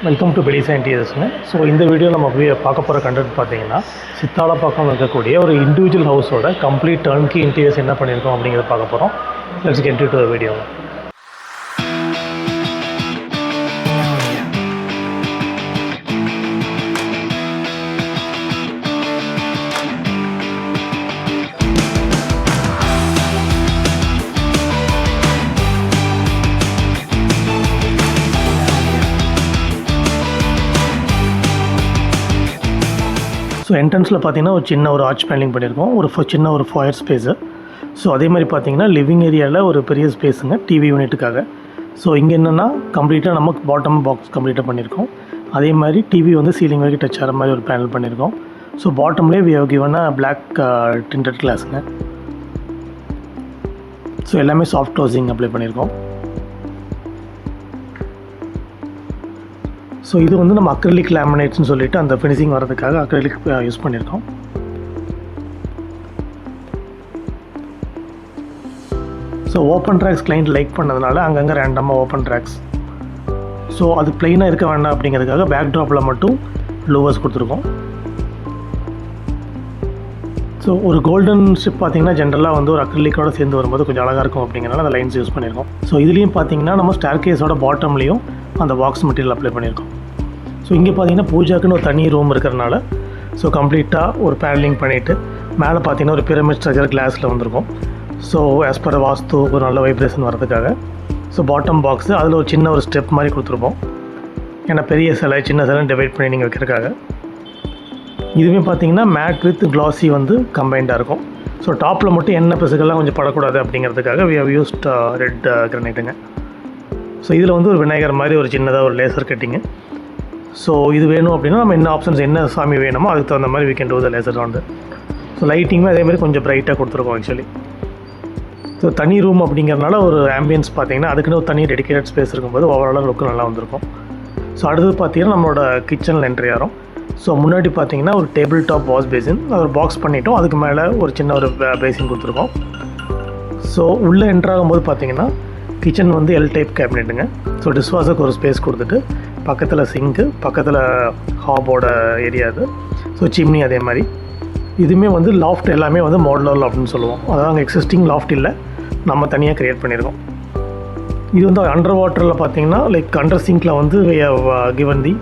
Welcome to Belisa இன்டீரியர்ஸ்ங்க. So இந்த video நம்ம பார்க்க போகிற கண்டென்ட் பார்த்தீங்கன்னா சித்தாலப்பாக்கம் இருக்கக்கூடிய ஒரு இண்டிவிஜுவல் ஹவுஸோட கம்ப்ளீட் டர்ன்கி இன்டீரியர்ஸ் என்ன பண்ணியிருக்கோம் அப்படிங்கிறத பார்க்க போகிறோம். Let's get to the video. So என்ட்ரன்ஸில் பார்த்தீங்கன்னா ஒரு சின்ன ஒரு ஆர்ச் பேனலிங் பண்ணியிருக்கோம், சின்ன ஒரு ஃபயர் ஸ்பேஸு. ஸோ அதே மாதிரி பார்த்தீங்கன்னா லிவிங் ஏரியாவில் ஒரு பெரிய ஸ்பேஸுங்க டிவி யூனிட்டுக்காக. ஸோ இங்கே என்னென்னா கம்ப்ளீட்டாக நமக்கு பாட்டம் பாக்ஸ் கம்ப்ளீட்டாக பண்ணியிருக்கோம். அதே மாதிரி டிவி வந்து சீலிங் வரைக்கும் டச் ஆகிற மாதிரி ஒரு பேனல் பண்ணியிருக்கோம். ஸோ பாட்டம்லேயே we have given black tinted கிளாஸுங்க. ஸோ எல்லாமே சாஃப்ட் க்ளோசிங் அப்ளை பண்ணியிருக்கோம். ஸோ இது வந்து நம்ம அக்ரிலிக் லேமினேட்ஸ்னு சொல்லிவிட்டு அந்த ஃபினிஷிங் வரதுக்காக அக்ரிலிக் யூஸ் பண்ணியிருக்கோம். So open tracks client like பண்ணதுனால அங்கங்கே ரேண்டமாக ஓப்பன் ட்ராக்ஸ். ஸோ அது ப்ளைனாக இருக்க வேண்டாம் அப்படிங்கிறதுக்காக பேக் ட்ராப்பில் மட்டும் லோவர்ஸ் கொடுத்துருக்கோம். ஸோ ஒரு கோல்டன் ஸ்ட்ரிப் பார்த்திங்கன்னா ஜென்ரலாக வந்து ஒரு அக்ரிலிக்கோடு சேர்ந்து வரும்போது கொஞ்சம் அழகாக இருக்கும் அப்படிங்கிறனால அந்த லைன்ஸ் யூஸ் பண்ணியிருக்கோம். ஸோ இதுலேயும் பார்த்திங்கன்னா நம்ம ஸ்டேர் கேஸோட பாட்டம்லேயும் அந்த பாக்ஸ் மெட்டீரியல் அப்ளை பண்ணியிருக்கோம். ஸோ இங்கே பார்த்தீங்கன்னா பூஜாக்குன்னு ஒரு தனி ரூம் இருக்கிறனால ஸோ கம்ப்ளீட்டாக ஒரு பேனலிங் பண்ணிவிட்டு மேலே பார்த்தீங்கன்னா ஒரு பிரமிட் ஸ்ட்ரக்சர் கிளாஸில் வந்திருக்கும். ஸோ ஆஸ் பர் வாஸ்து ஒரு நல்ல வைப்ரேஷன் வரதுக்காக ஸோ பாட்டம் பாக்ஸு அதில் ஒரு சின்ன ஒரு ஸ்டெப் மாதிரி கொடுத்துருப்போம். ஏன்னா பெரிய சிலை சின்ன சிலை டிவைட் பண்ணி நீங்கள் வைக்கிறதுக்காக. இதுவுமே பார்த்தீங்கன்னா மேட் வித் கிளாஸி வந்து கம்பைண்டாக இருக்கும். ஸோ டாப்பில் மட்டும் எண்ணெய் பிசுக்கெல்லாம் கொஞ்சம் படக்கூடாது அப்படிங்கிறதுக்காக வி ஹவ் யூஸ்ட் ரெட் கிரானைட்டுங்க. ஸோ இதில் வந்து ஒரு விநாயகர் மாதிரி ஒரு சின்னதாக ஒரு லேசர் கட்டிங்கு. ஸோ இது வேணும் அப்படின்னா நம்ம என்ன ஆப்ஷன்ஸ் என்ன சாமி வேணுமோ அதுக்கு தகுந்த மாதிரி we can do the laser round. So லைட்டிங்குமே அதேமாதிரி கொஞ்சம் ப்ரைட்டாக கொடுத்துருக்கோம் ஆக்சுவலி. ஸோ தனி ரூம் அப்படிங்கிறனால ஒரு ஆம்பியன்ஸ் பார்த்தீங்கன்னா அதுக்குன்னு ஒரு தனி டெடிக்கேட்டட் ஸ்பேஸ் இருக்கும்போது ஓவராலாக லுக்கு நல்லா வந்திருக்கும். ஸோ அடுத்தது பார்த்தீங்கன்னா நம்மளோட கிச்சனில் என்ட்ரி ஆகிறோம். ஸோ முன்னாடி பார்த்தீங்கன்னா ஒரு டேபிள் டாப் வாஷ் பேசின் அது ஒரு பாக்ஸ் பண்ணிட்டோம். அதுக்கு மேலே ஒரு சின்ன ஒரு பேசின் கொடுத்துருக்கோம். ஸோ உள்ளே என்ட்ராகும்போது பார்த்தீங்கன்னா கிச்சன் வந்து எல் டைப் கேபினெட்டுங்க. ஸோ டிஷ்வாஷருக்கு ஒரு ஸ்பேஸ் கொடுத்துட்டு பக்கத்தில் சிங்க்கு, பக்கத்தில் ஹாபோட ஏரியா இது. ஸோ சிம்னி அதே மாதிரி. இதுவுமே வந்து லாஃப்ட் எல்லாமே வந்து மாடுலர் லாஃப்ட்னு சொல்லுவோம். அதாவது அங்கே எக்ஸிஸ்டிங் லாஃப்ட் இல்லை, நம்ம தனியாக க்ரியேட் பண்ணியிருக்கோம். இது வந்து அண்டர் வாட்டரில் பார்த்தீங்கன்னா லைக் அண்டர் சிங்கில் வந்து கிவன் தி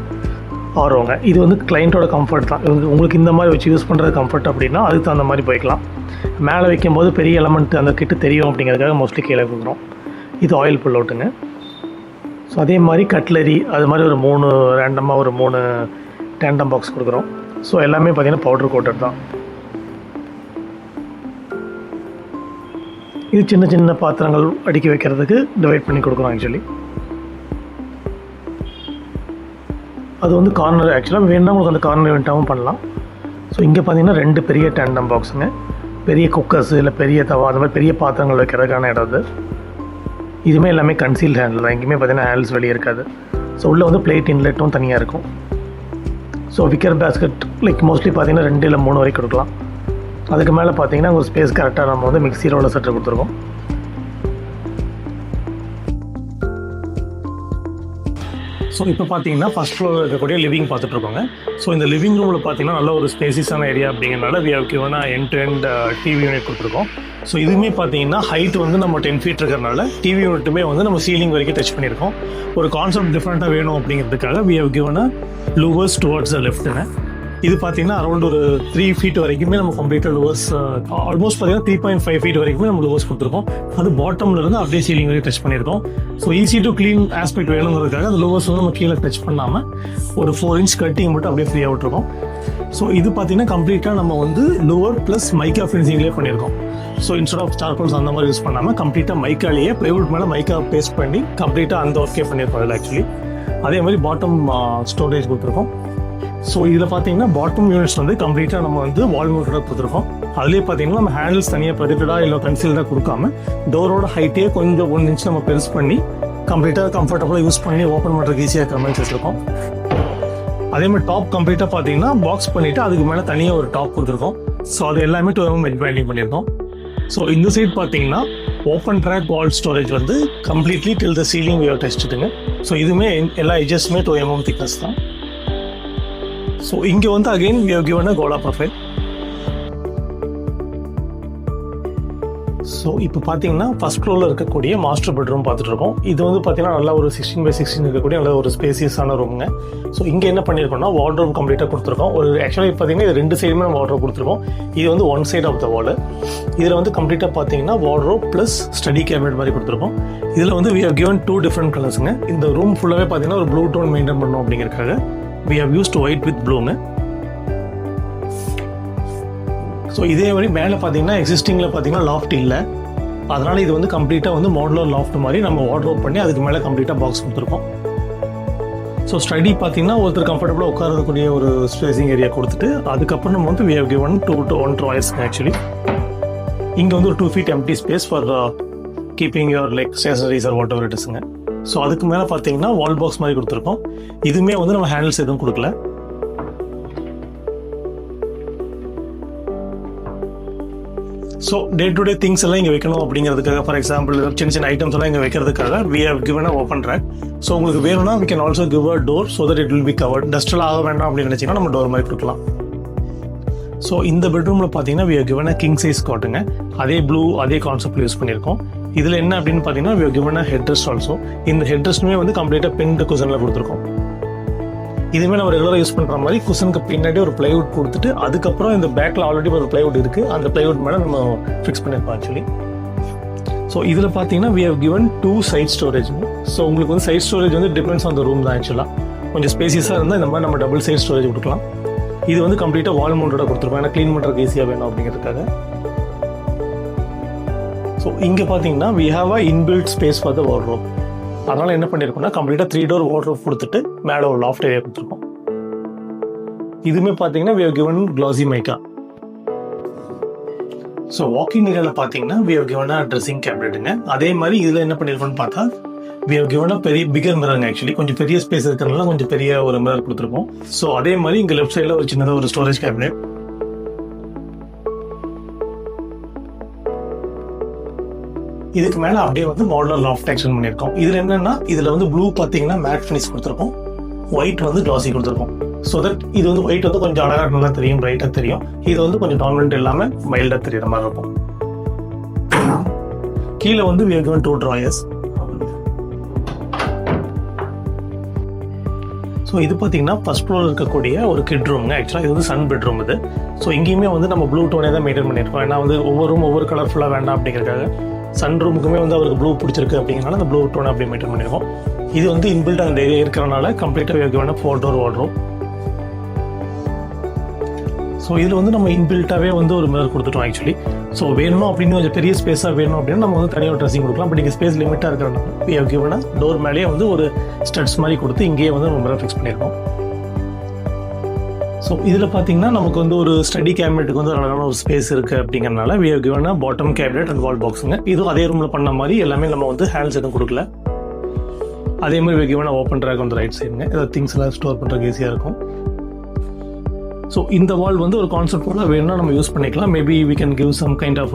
ஆரோங்க. இது வந்து கிளைண்ட்டோட கம்ஃபர்ட் தான். உங்களுக்கு இந்த மாதிரி வச்சு யூஸ் பண்ணுறது கம்ஃபர்ட் அப்படின்னா அதுக்கு தகுந்த மாதிரி போய்க்கலாம். மேலே வைக்கும்போது பெரிய எலமெண்ட் அந்த கிட்ட தெரியும் அப்படிங்கிறதுக்காக மோஸ்ட்லி கீழே கொடுக்குறோம். இது ஆயில் புல் அவுட்டுங்க. ஸோ அதே மாதிரி கட்லரி அது மாதிரி ஒரு 3 ரேண்டமாக ஒரு 3 டேண்டம் பாக்ஸ் கொடுக்குறோம். ஸோ எல்லாமே பார்த்திங்கன்னா பவுடர் கோட்டட் தான். இது சின்ன சின்ன பாத்திரங்கள் அடுக்கி வைக்கிறதுக்கு டிவைட் பண்ணி கொடுக்குறோம் ஆக்சுவலி. அது வந்து கார்னர் ஆக்சுவலாக வேண்டாம் உங்களுக்கு அந்த கார்னர் வேண்டாமல் பண்ணலாம். ஸோ இங்கே பார்த்திங்கன்னா 2 பெரிய டேண்டம் பாக்ஸுங்க. பெரிய குக்கர்ஸு இல்லை பெரிய தவா அந்த மாதிரி பெரிய பாத்திரங்கள் வைக்கிறதுக்கான இடம் அது. இதுவுமே எல்லாமே கன்சீல்ட் ஹேண்டில் தான். எங்கேயுமே பார்த்தீங்கன்னா ஹேண்டில்ஸ் வெளியே இருக்காது. ஸோ உள்ளே வந்து பிளேட் இன்லெட்டும் தனியாக இருக்கும். So wicker basket like mostly பார்த்தீங்கன்னா 2 இல்லை 3 வரைக்கும் கொடுக்கலாம். அதுக்கு மேலே பார்த்தீங்கன்னா ஒரு ஸ்பேஸ் கரெக்டாக நம்ம வந்து மிக்ஸி ரோலர் செட்டர் கொடுத்துருக்கோம். ஸோ இப்போ பார்த்தீங்கன்னா ஃபஸ்ட் ஃப்ளோர் இருக்கக்கூடிய லிவிங் பார்த்துட்ருக்கோங்க. ஸோ இந்த லிவிங் ரூமில் பார்த்தீங்கன்னா நல்ல ஒரு ஸ்பேசியஸான ஏரியா அப்படிங்கிறனால we have given end to end TV unit கொடுத்துருக்கோம். ஸோ இதுவுமே பார்த்தீங்கன்னா ஹைட் வந்து நம்ம 10 feet இருக்கிறனால டிவி யூனிட்டுமே வந்து நம்ம சீலிங் வரைக்கும் டச் பண்ணியிருக்கோம். ஒரு கான்செப்ட் டிஃப்ரெண்ட்டாக வேணும் அப்படிங்கிறதுக்காக we have given louvers towards the லெஃப்ட்டுங்க. இது பார்த்தீங்கன்னா அரௌண்ட் ஒரு 3 feet வரைக்குமே நம்ம கம்ப்ளீட்டாக லோவர்ஸ் ஆல்மோஸ்ட் பார்த்தீங்கன்னா 3.5 feet வரைக்குமே நம்ம லோவர்ஸ் கொடுத்துருக்கோம். அது பாட்டமில் இருந்து அப்படியே சீலிங் வரைக்கும் டச் பண்ணியிருக்கோம். So easy to clean aspect வேணுங்கிறதுக்காக அந்த லோவர்ஸ் வந்து நம்ம கீழே டச் பண்ணாமல் ஒரு 4 inch கட்டிங் மட்டும் அப்படியே ஃப்ரீயாக விட்டுருக்கோம். ஸோ இது பார்த்தீங்கன்னா கம்ப்ளீட்டாக நம்ம வந்து லோவர் ப்ளஸ் மைக்கா ஃபினிஷிங்லேயே பண்ணியிருக்கோம். ஸோ இன்ஸ்டெட் ஆஃப் சார்கோல்ஸ் அந்த மாதிரி யூஸ் பண்ணாமல் கம்ப்ளீட்டாக மைக்காலேயே ப்ளைவுட் மேலே மைக்கா பேஸ்ட் பண்ணி கம்ப்ளீட்டாக அந்த ஒர்க்கே பண்ணியிருக்கோம் அதில் ஆக்சுவலி. அதே மாதிரி பாட்டம் ஸ்டோரேஜ் கொடுத்துருக்கோம். ஸோ இதில் பார்த்தீங்கன்னா பாட்டம் யூனிட்ஸ் வந்து கம்ப்ளீட்டாக நம்ம வந்து வால் மவுண்டடாக கொடுத்துருக்கோம். அதுலேயே பார்த்தீங்கன்னா நம்ம ஹேண்டில்ஸ் தனியாக ப்ரொஜெக்டடாக இல்லை கன்சீல்டாக கொடுக்காம டோரோட ஹைட்டே கொஞ்சம் 1 inch நம்ம பெருசு பண்ணி கம்ப்ளீட்டாக கம்ஃபர்டபுளாக யூஸ் பண்ணி ஓப்பன் பண்ணுறதுக்கு ஈஸியாக இருக்கிற மாதிரி வச்சுருக்கோம். அதே மாதிரி டாப் கம்ப்ளீட்டாக பார்த்தீங்கன்னா பாக்ஸ் பண்ணிவிட்டு அதுக்கு மேலே தனியாக ஒரு டாப் கொடுத்துருக்கோம். ஸோ அது எல்லாமே 2mm வெல்டிங் பண்ணியிருக்கோம். ஸோ இந்த சைட் பார்த்தீங்கன்னா ஓப்பன் ட்ராக் வால் ஸ்டோரேஜ் வந்து completely till the ceiling we have டெஸ்ட்டுங்க. ஸோ இதுவுமே எல்லா எட்ஜஸ்மே 2 mm திக்னஸ் தான். ஸோ இங்கே வந்து again we have given a gola profile. So இப்போ பார்த்தீங்கன்னா ஃபஸ்ட் ஃப்ளோரில் இருக்கக்கூடிய மாஸ்டர் பெட்ரூம் பார்த்துட்டு இருக்கோம். இது வந்து பார்த்தீங்கன்னா நல்லா ஒரு 16x16 இருக்கக்கூடிய நல்ல ஒரு ஸ்பேசியஸான ரூமுங்க. ஸோ இங்கே என்ன பண்ணியிருக்கோம்னா வார்ட்ரோப் கம்ப்ளீட்டாக கொடுத்துருக்கோம். ஒரு ஆக்சுவலாக பார்த்தீங்கன்னா இது 2 சைடுமே நம்ம வார்ட்ரோப் கொடுத்துருக்கோம். இது வந்து 1 சைட் ஆஃப் த வால். இதில் வந்து கம்ப்ளீட்டாக பார்த்தீங்கன்னா வார்ட்ரோப் ப்ளஸ் ஸ்டடி கேபினட் மாதிரி கொடுத்துருக்கோம். இதில் வந்து வி ஹவ் கிவன் 2 டிஃப்ரெண்ட் கலர்ஸுங்க. இந்த ரூம் ஃபுல்லாகவே பார்த்தீங்கன்னா ஒரு ப்ளூ டோன் மெயின்டைன் பண்ணணும் அப்படிங்கிறதுக்காக we have used white with ப்ளூங்க. ஸோ இதே மாதிரி மேலே பார்த்தீங்கன்னா எக்ஸிஸ்டிங்கில் பார்த்தீங்கன்னா லாஃப்ட் இல்லை. அதனால் இது வந்து கம்ப்ளீட்டாக வந்து மாடுலர் லாஃப்ட் மாதிரி நம்ம வார்ட்ரோப் பண்ணி அதுக்கு மேலே கம்ப்ளீட்டாக பாக்ஸ் கொடுத்துருக்கோம். ஸோ ஸ்டடி பார்த்தீங்கன்னா ஒருத்தர் கம்ஃபர்டபுளாக உட்காரக்கூடிய ஒரு ஸ்பேசிங் ஏரியா கொடுத்துட்டு அதுக்கப்புறம் நம்ம வந்து வி ஹவ் கிவன் 2 to 1 ட்ராயர்ஸ்ங்க. ஆக்சுவலி இங்கே வந்து ஒரு 2 feet empty space for keeping your like stationeries or whatever it இஸ்ங்க. ஸோ அதுக்கு மேலே பார்த்தீங்கன்னா வால் பாக்ஸ் மாதிரி கொடுத்துருக்கோம். இதுவுமே வந்து நம்ம ஹேண்டில்ஸ் எதுவும் கொடுக்கல. So day to day things எல்லாம் இங்கே வைக்கணும் அப்படிங்கிறதுக்காக, ஃபார் எக்ஸாம்பிள் சின்ன சின்ன ஐட்டம்ஸ் எல்லாம் இங்கே வைக்கிறதுக்காக we have given a open track. So உங்களுக்கு வேணும்னா we can also give a door so that it will be covered. டஸ்ட்லாம் ஆக வேண்டாம் அப்படின்னு நினச்சிங்கன்னா நம்ம டோர் மாதிரி கொடுக்கலாம். ஸோ இந்த பெட்ரூமில் பார்த்தீங்கன்னா we have given a king size காட்டுங்க. அதே ப்ளூ அதே கான்செப்ட் யூஸ் பண்ணியிருக்கோம். இதில் என்ன அப்படின்னு பார்த்தீங்கன்னா we have given a head rest also. இந்த ஹெட் ரெஸ்ட்டுமே வந்து கம்ப்ளீட்டாக பின்டு குஷனில் கொடுத்துருக்கோம். இதுவுமே நம்ம ரெகுலராக யூஸ் பண்ணுற மாதிரி குஷனுக்கு பின்னாடி ஒரு பிளைவுட் கொடுத்துட்டு அதுக்கப்புறம் இந்த பேக்கில் ஆல்ரெடி ஒரு பிளைவுட் இருக்குது. அந்த பிளைவுட் மேலே நம்ம ஃபிக்ஸ் பண்ணியிருப்போம் ஆக்சுவலி. ஸோ இதில் பார்த்தீங்கன்னா we have given 2 side storage. So உங்களுக்கு வந்து சைட் ஸ்டோரேஜ் வந்து டிபெண்ட்ஸ் ஆன் த ரூம் தான். ஆக்சுவலாக கொஞ்சம் ஸ்பேசியஸாக இருந்தால் இந்த மாதிரி நம்ம டபுள் சைட் ஸ்டோரேஜ் கொடுக்கலாம். இது வந்து கம்ப்ளீட்டாக வால் மவுண்டோட கொடுத்துருப்போம். ஏன்னா க்ளீன் பண்ணுறதுக்கு ஈஸியாக வேணும் அப்படிங்கிறதுக்காக. ஸோ இங்கே பார்த்தீங்கன்னா we have a inbuilt space for the wardrobe. அதனால் என்ன பண்ணியிருக்கோம்னா கம்ப்ளீட்டாக 3 door வார்ட்ரோப் கொடுத்துட்டு மேலே ஒரு லாஃப்ட் ஏரியா கொடுத்துருக்கோம். இதுவுமே பார்த்தீங்கன்னா we have given classy mica. So walking ஏரியாவில் பார்த்தீங்கன்னா வி ஹவ் கிவன் ட்ரெஸ்ஸிங் கேபினெட்டுங்க. அதே மாதிரி இதில் என்ன பண்ணியிருக்கோம்னு பார்த்தா வி ஹவ் கிவன் பெரிய பிகர் மிரருங்க. ஆக்சுவலி கொஞ்சம் பெரிய ஸ்பேஸ் இருக்கிறதுனால கொஞ்சம் பெரிய ஒரு மிரர் கொடுத்துருக்கோம். ஸோ அதே மாதிரி இங்கே லெஃப்ட் சைடில் ஒரு சின்னதாக ஒரு ஸ்டோரேஜ் கேபினெட். இதுக்கு மேலே அப்படியே வந்து மாடலர் லாஃப்ட் எக்ஸ்டெண்ட் பண்ணியிருக்கோம். இதில் என்னன்னா இதில் வந்து ப்ளூ பார்த்தீங்கன்னா மேட் ஃபினிஷ் கொடுத்துருக்கோம். ஒயிட் வந்து க்ளாசி கொடுத்துருக்கோம். ஸோ தட் இது வந்து ஒயிட் வந்து கொஞ்சம் அழகாக நல்லா தெரியும், பிரைட்டாக தெரியும். இது வந்து கொஞ்சம் டாமினன்ட் இல்லாமல் மைல்டாக தெரியுற மாதிரி இருக்கும். கீழே வந்து we have given 2 drawers. So இது பார்த்தீங்கன்னா ஃபர்ஸ்ட் ஃப்ளோர் இருக்கக்கூடிய ஒரு கிட் ரூம்ங்க. ஆக்சுவலாக இது வந்து சன் பெட்ரூம் இது. ஸோ இங்கேயுமே வந்து நம்ம ப்ளூ டோனே தான் மெயின்டைன் பண்ணியிருக்கோம். ஏன்னா வந்து ஒவ்வொரு ரூம் ஒவ்வொரு கலர்ஃபுல்லாக வேண்டாம் அப்படிங்கிறதுக்காக சன் ரூமுக்குமே வந்து அவருக்கு ப்ளூ பிடிச்சிருக்கு அப்படிங்கிறனால அந்த ப்ளூ டோனை அப்படி மெயின்டைன் பண்ணியிருக்கோம். இது வந்து இன்பில்ட் அந்த ஏரியா இருக்கிறனால கம்ப்ளீட்டாக வேணும் 4 door வார்ட்ரோப். ஸோ இதில் வந்து நம்ம இன்பில்ட்டாகவே வந்து ஒரு மிரர் கொடுத்துட்டோம் ஆக்சுவலி. ஸோ வேணும் அப்படின்னு கொஞ்சம் பெரிய ஸ்பேஸாக வேணும் அப்படின்னா நம்ம வந்து தனியாக ட்ரெஸ்ஸிங் கொடுக்கலாம். பட் இங்கே ஸ்பேஸ் லிமிட்டாக இருக்கிறனால we have given a door மேலேயே வந்து ஒரு ஸ்டட்ஸ் மாதிரி கொடுத்து இங்கேயே வந்து நம்ம மிரர் ஃபிக்ஸ் பண்ணியிருக்கோம். ஸோ இதில் பார்த்தீங்கன்னா நமக்கு வந்து ஒரு ஸ்டடி கேபினெட்டுக்கு வந்து அழகான ஒரு ஸ்பேஸ் இருக்குது அப்படிங்கிறனால we have given a bottom cabinet and wall பாக்ஸுங்க. இதுவும் அதே ரூமில் பண்ண மாதிரி எல்லாமே நம்ம வந்து ஹேண்ட்ஸ் எதுவும் கொடுக்கல. அதே மாதிரி we have given a open track வந்து ரைட் சைடுங்க. ஏதாவது திங்ஸ் எல்லாம் ஸ்டோர் பண்ணுறதுக்கு ஈஸியாக இருக்கும். ஸோ இந்த வால் வந்து ஒரு கான்செப்ட் போல் வேணும்னா நம்ம யூஸ் பண்ணிக்கலாம். Maybe we can give some kind of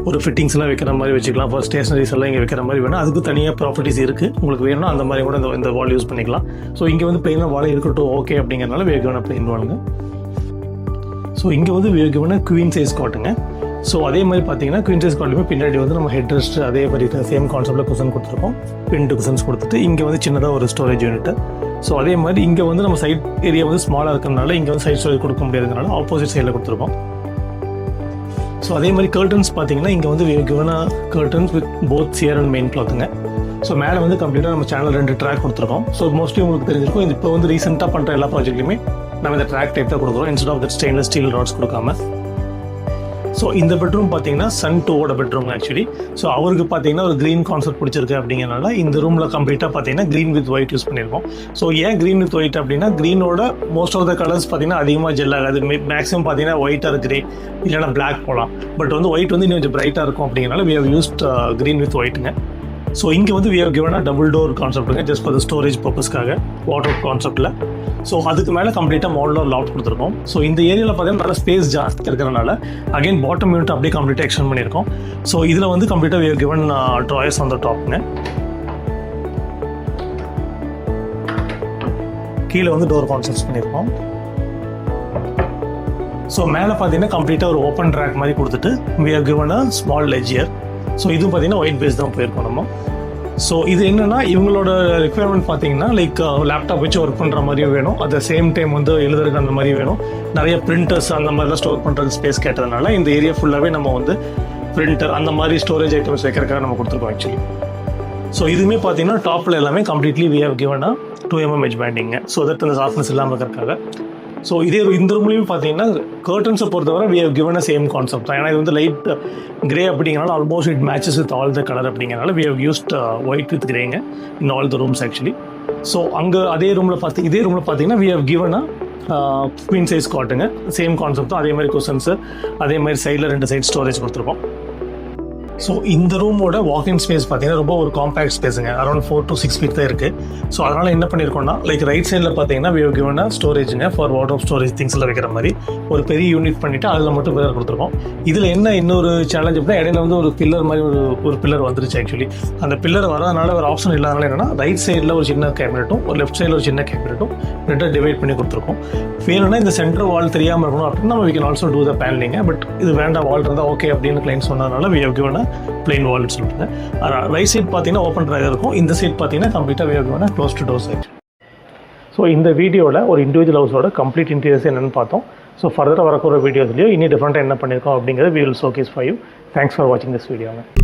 ஒரு ஃபிட்டிங்ஸ் எல்லாம் வைக்கிற மாதிரி வச்சுக்கலாம். ஃபார் ஸ்டேஷனரிஸ் எல்லாம் இங்கே வைக்கிற மாதிரி வேணும். அதுக்கு தனியாக ப்ராப்பர்ட்டிஸ் இருக்குது. உங்களுக்கு வேணும்னா அந்த மாதிரி கூட இந்த வால் யூஸ் பண்ணிக்கலாம். ஸோ இங்கே வந்து பிளெயினாக வால் இருக்கட்டும் ஓகே அப்படிங்கிறனால we have given a plain வாலுங்க. ஸோ இங்கே வந்து we have given a queen size காட்டுங்க. ஸோ அதே மாதிரி பார்த்தீங்கன்னா குவீன் சைஸ் காட்டுமே பின்னாடி வந்து நம்ம ஹெட் ரெஸ்ட் அதே மாதிரி சேம் கான்செப்டில் குஷன் கொடுத்துருக்கோம். பின்ட்டு குஷன்ஸ் கொடுத்துட்டு இங்கே வந்து சின்னதாக ஒரு ஸ்டோரேஜ் யூனிட்டு. ஸோ அதே மாதிரி இங்கே வந்து நம்ம சைட் ஏரியா வந்து ஸ்மாலாக இருக்கிறதுனால இங்கே வந்து சைட் ஸ்டோரேஜ் கொடுக்க முடியாததுனால ஆப்போசிட் சைடில் கொடுத்துருக்கோம். ஸோ அதே மாதிரி கர்டன்ஸ் பார்த்தீங்கன்னா இங்கே வந்து we have given a curtains with both sheer and main clothங்க. ஸோ மேலே வந்து கம்ப்ளீட்டாக நம்ம சேனல் 2 ட்ராக் கொடுத்துருக்கோம். ஸோ மோஸ்ட்லி உங்களுக்கு தெரிஞ்சிருக்கும். இது இப்போ வந்து ரீசெண்டாக பண்ணுற எல்லா ப்ராஜெக்ட்லையுமே நம்ம இந்த ட்ராக் டைப் தான் கொடுக்குறோம் instead of that stainless steel rods கொடுக்காம. ஸோ இந்த பெட்ரூம் பார்த்தீங்கன்னா சன் 2 பெட்ரூம் ஆக்சுவலி. ஸோ அவருக்கு பார்த்தீங்கன்னா ஒரு க்ரீன் கான்செப்ட் பிடிச்சிருக்கு அப்படிங்கிறனால இந்த ரூமில் கம்ப்ளீட்டாக பார்த்தீங்கன்னா க்ரீன் வித் ஒயிட் யூஸ் பண்ணியிருக்கோம். ஸோ ஏன் க்ரீன் வித் ஒயிட் அப்படின்னா க்ரீனோட மோஸ்ட் ஆஃப் த கலர்ஸ் பார்த்தீங்கன்னா அதிகமாக ஜெல் ஆகாது. மேக்ஸிமம் பார்த்தீங்கன்னா ஒயிட் ஆர் கிரே இல்லைனா பிளாக் போகலாம். பட் வந்து ஒயிட் வந்து இன்னும் கொஞ்சம் பிரைட்டாக இருக்கும் அப்படிங்கிறனால we have used green with ஒயிட்டுங்க. ஸோ இங்கே வந்து we have given a double door கான்செப்ட்டுங்க, ஜஸ்ட் ஃபார் த ஸ்டோரேஜ் பர்பஸ்க்காக வாட்டர் கான்செப்ட்டில். ஸோ அதுக்கு மேலே கம்ப்ளீட்டாக மாடலர் லாஃப்ட் கொடுத்துருக்கோம். ஸோ இந்த ஏரியாவில் பார்த்தீங்கன்னா நல்ல ஸ்பேஸ் ஜாஸ்தி இருக்கிறனால அகைன் பாட்டம் யூனிட் அப்படியே கம்ப்ளீட்டாக எக்ஸ்டெண்ட் பண்ணியிருக்கோம். ஸோ இதில் வந்து கம்ப்ளீட்டாக we have given drawers on the டாப்ங்க. கீழே வந்து டோர் கான்செப்ட்ஸ் பண்ணியிருக்கோம். ஸோ மேலே பார்த்தீங்கன்னா கம்ப்ளீட்டாக ஒரு ஓப்பன் ட்ராக் மாதிரி கொடுத்துட்டு we have given a small ledger. So இதுவும் பார்த்தீங்கன்னா ஒயிட் பேஸ் தான் போயிருக்கோம் நம்ம. ஸோ இது என்னென்னா இவங்களோட ரெக்யர்மெண்ட் பார்த்தீங்கன்னா லைக் லேப்டாப் வச்சு ஒர்க் பண்ணுற மாதிரியும் வேணும், அட் த சேம் டைம் வந்து எழுதுறதுக்கு அந்த மாதிரி வேணும், நிறைய பிரிண்டர்ஸ் அந்த மாதிரிலாம் ஸ்டோர் பண்ணுறதுக்கு ஸ்பேஸ் கேட்டதுனால இந்த ஏரியா ஃபுல்லாகவே நம்ம வந்து பிரிண்டர் அந்த மாதிரி ஸ்டோரேஜ் ஐட்டம்ஸ் வைக்கிறதுக்காக நம்ம கொடுத்துருக்கோம் ஆக்சுவலி. ஸோ இதுவுமே பார்த்தீங்கன்னா டாப்பில் எல்லாமே completely we have given 2mm edge பேண்டிங்க, ஸோ தட் அந்த சாஃப்ட்னஸ் இல்லாமல் இருக்கிறதுக்காக. ஸோ இதே இந்த ரூம்லேயும் பார்த்தீங்கன்னா கர்டன்ஸை பொறுத்தவரை we have given same concept தான். ஏன்னா இது வந்து லைட் கிரே அப்படிங்கிறனால almost it matches with all the colour அப்படிங்கிறனால we have used white with கிரேங்க in all the rooms actually. So அங்கே இதே ரூமில் பார்த்தீங்கன்னா we have given queen size காட்டுங்க, சேம் கான்செப்ட் தான். அதே மாதிரி குஷன்ஸு, அதே மாதிரி சைடில் 2 சைட் ஸ்டோரேஜ் கொடுத்துருக்கோம். ஸோ இந்த ரூமோட வாக்கிங் ஸ்பேஸ் பார்த்தீங்கன்னா ரொம்ப ஒரு காம்பேக்ட் ஸ்பேஸுங்க, அரௌண்ட் 4 to 6 feet தான் இருக்குது. ஸோ அதனால் என்ன பண்ணியிருக்கோம்னா லைக் ரைட் சைடில் பார்த்தீங்கன்னா வி ஹவ் கிவன் ஸ்டோரேஜுங்க ஃபார் வாட்டர் ஸ்டோரேஜ் திங்ஸில் வைக்கிற மாதிரி ஒரு பெரிய யூனிட் பண்ணிவிட்டு அதில் மட்டும் பில்லர் கொடுத்துருக்கோம். இதில் என்ன இன்னொரு சேலஞ்ச் அப்படின்னா இடையில வந்து ஒரு பில்லர் மாதிரி ஒரு பில்லர் வந்துருச்சு ஆக்சுவலி. அந்த பில்லர் வரதுனால ஒரு ஆப்ஷன் இல்லாதனால என்னென்னா ரைட் சைடில் ஒரு சின்ன கேபினெட்டும் ஒரு லெஃப்ட் சைடில் ஒரு சின்ன கேபினெட்டும் 2 டிவைட் பண்ணி கொடுத்துருக்கோம். வேணும்னா இந்த சென்டர் வால் தெரியாமல் இருக்கணும் அப்படின்னா நம்ம we can also do the பேனலிங்க. பட் இது வேண்டாம், வால் இருந்தால் ஓகே அப்படின்னு கிளைண்ட் சொன்னதுனால we have given plain wall சொல்லிட்டு. ரைட் சைட் பார்த்தீங்கன்னா ஓப்பன் ட்ராயர் இருக்கும், இந்த சைட் பார்த்தீங்கன்னா கம்ப்ளீட்டாக we have given close to door side. So இந்த வீடியோவில் ஒரு இண்டிவிஜுவல் ஹவுஸோட கம்ப்ளீட் இன்டீரியர்ஸ் என்னென்னு பார்த்தோம். ஸோ ஃபர்தராக வரக்கூடிய வீடியோஸ்லையோ இன்னும் டிஃப்ரெண்ட்டாக என்ன பண்ணியிருக்கோம் அப்படிங்கிறது we will showcase for you. Thanks for வாட்சிங் திஸ் வீடியோங்க.